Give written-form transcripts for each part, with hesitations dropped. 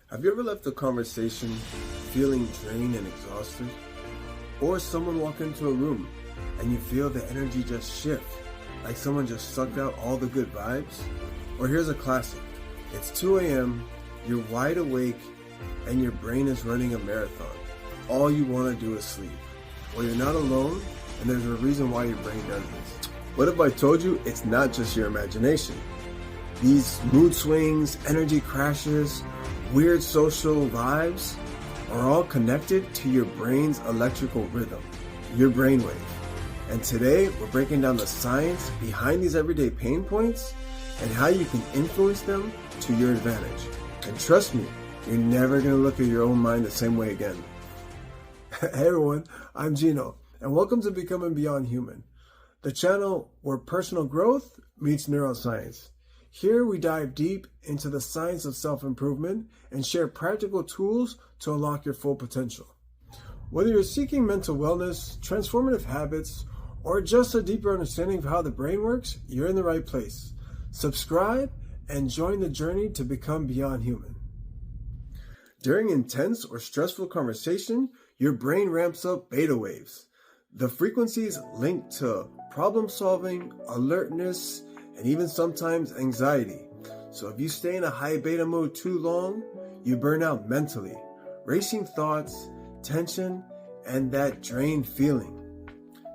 Have you ever left a conversation feeling drained and exhausted? Or someone walk into a room and you feel the energy just shift, like someone just sucked out all the good vibes? Or here's a classic. It's 2 a.m., you're wide awake, and your brain is running a marathon. All you want to do is sleep. Well, you're not alone, and there's a reason why your brain does this. What if I told you it's not just your imagination? These mood swings, energy crashes, weird social vibes are all connected to your brain's electrical rhythm, your brainwave. And today, we're breaking down the science behind these everyday pain points and how you can influence them to your advantage. And trust me, you're never going to look at your own mind the same way again. Hey everyone, I'm Gino, and welcome to Becoming Beyond Human, the channel where personal growth meets neuroscience. Here we dive deep into the science of self-improvement and share practical tools to unlock your full potential. Whether you're seeking mental wellness, transformative habits, or just a deeper understanding of how the brain works, you're in the right place. Subscribe and join the journey to become beyond human. During intense or stressful conversation, your brain ramps up beta waves. The frequencies linked to problem solving, alertness, and even sometimes anxiety. So if you stay in a high beta mode too long, you burn out mentally, racing thoughts, tension, and that drained feeling.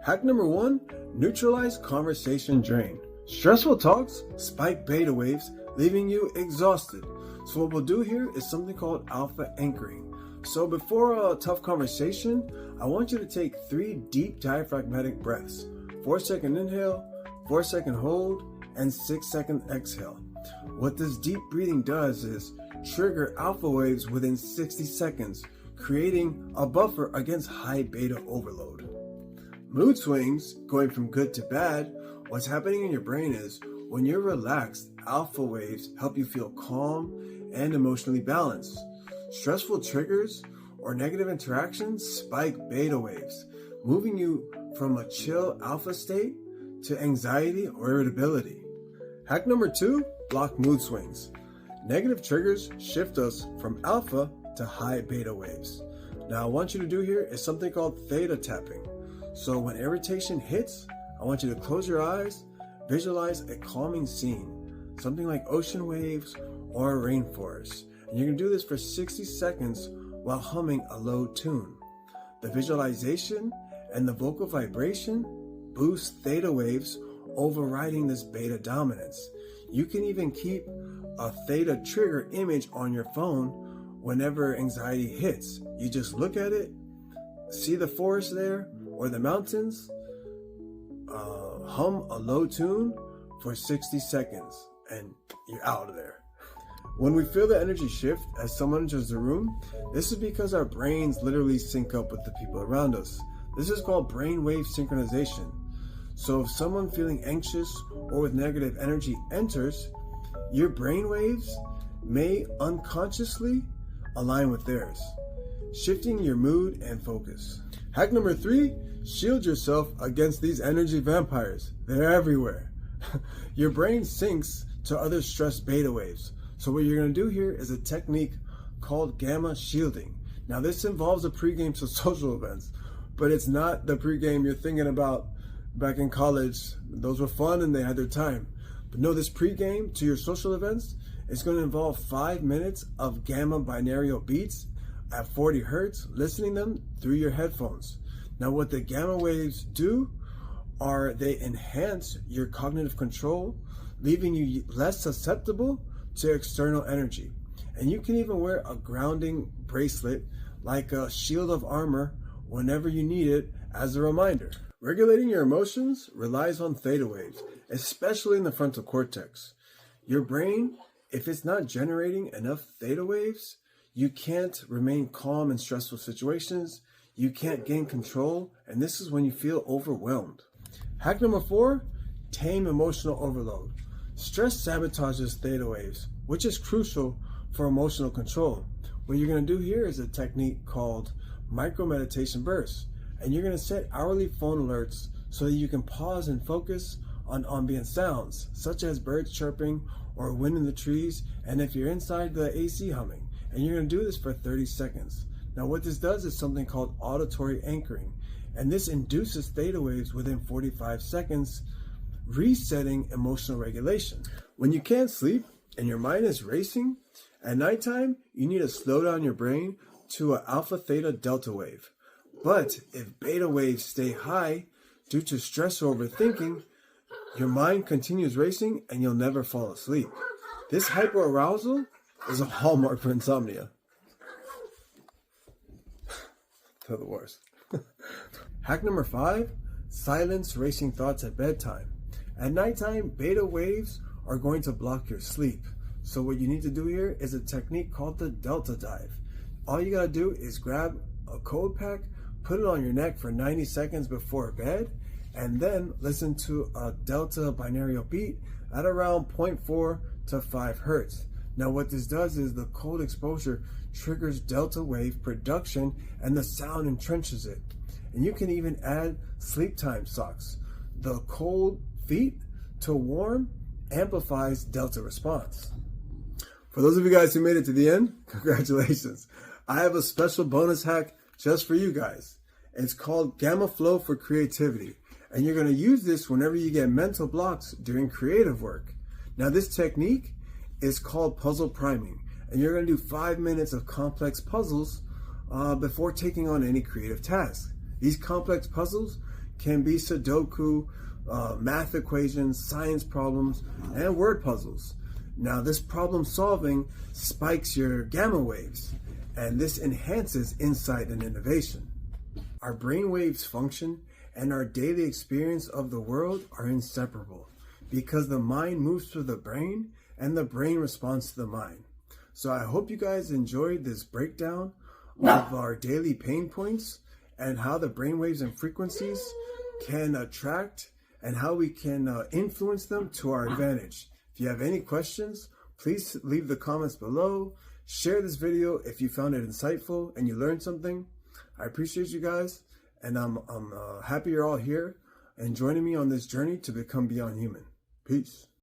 Hack number 1, neutralize conversation drain. Stressful talks spike beta waves, leaving you exhausted. So what we'll do here is something called alpha anchoring. So before a tough conversation, I want you to take 3 deep diaphragmatic breaths. 4-second inhale, 4-second hold, and 6-second exhale. What this deep breathing does is trigger alpha waves within 60 seconds, creating a buffer against high beta overload. Mood swings, going from good to bad, what's happening in your brain is when you're relaxed, alpha waves help you feel calm and emotionally balanced. Stressful triggers or negative interactions spike beta waves, moving you from a chill alpha state to anxiety or irritability. Hack number 2, block mood swings. Negative triggers shift us from alpha to high beta waves. Now, I want you to do here is something called theta tapping. So when irritation hits, I want you to close your eyes, visualize a calming scene, something like ocean waves or a rainforest. And you're going to do this for 60 seconds while humming a low tune. The visualization and the vocal vibration boost theta waves, overriding this beta dominance. You can even keep a theta trigger image on your phone whenever anxiety hits. You just look at it, see the forest there or the mountains, hum a low tune for 60 seconds and you're out of there. When we feel the energy shift as someone enters the room, this is because our brains literally sync up with the people around us. This is called Brainwave Synchronization. So if someone feeling anxious or with negative energy enters, your brain waves may unconsciously align with theirs, shifting your mood and focus. Hack number 3, shield yourself against these energy vampires. They're everywhere. Your brain syncs to other stress beta waves. So what you're going to do here is a technique called gamma shielding. Now this involves a pregame to social events, but it's not the pregame you're thinking about back in college. Those were fun and they had their time. But no, this pregame to your social events is going to involve 5 minutes of gamma binaural beats at 40 hertz, listening them through your headphones. Now what the gamma waves do are they enhance your cognitive control, leaving you less susceptible to external energy. And you can even wear a grounding bracelet like a shield of armor whenever you need it as a reminder. Regulating your emotions relies on theta waves, especially in the frontal cortex. Your brain, if it's not generating enough theta waves, you can't remain calm in stressful situations, you can't gain control, and this is when you feel overwhelmed. Hack number 4, tame emotional overload. Stress sabotages theta waves, which is crucial for emotional control. What you're going to do here is a technique called micro meditation bursts. And you're going to set hourly phone alerts so that you can pause and focus on ambient sounds, such as birds chirping or wind in the trees, and if you're inside, the AC humming. And you're going to do this for 30 seconds. Now what this does is something called auditory anchoring. And this induces theta waves within 45 seconds, resetting emotional regulation. When you can't sleep and your mind is racing, at nighttime, you need to slow down your brain to an alpha theta delta wave. But if beta waves stay high due to stress or overthinking, your mind continues racing and you'll never fall asleep. This hyperarousal is a hallmark for insomnia. They're the worst. Hack number 5, silence racing thoughts at bedtime. At nighttime, beta waves are going to block your sleep. So what you need to do here is a technique called the delta dive. All you gotta do is grab a cold pack, put it on your neck for 90 seconds before bed, and then listen to a delta binaural beat at around 0.4 to 5 hertz. Now what this does is the cold exposure triggers delta wave production and the sound entrenches it. And you can even add sleep time socks. The cold feet to warm amplifies delta response. For those of you guys who made it to the end, congratulations. I have a special bonus hack just for you guys. It's called Gamma Flow for Creativity. And you're going to use this whenever you get mental blocks during creative work. Now this technique is called puzzle priming. And you're going to do 5 minutes of complex puzzles before taking on any creative task. These complex puzzles can be Sudoku, math equations, science problems, and word puzzles. Now this problem solving spikes your gamma waves, and this enhances insight and innovation. Our brainwaves function and our daily experience of the world are inseparable because the mind moves through the brain and the brain responds to the mind. So I hope you guys enjoyed this breakdown of our daily pain points and how the brainwaves and frequencies can attract and how we can influence them to our advantage. If you have any questions, please leave the comments below. Share this video if you found it insightful and you learned something. I appreciate you guys, and I'm happy you're all here and joining me on this journey to become beyond human. Peace.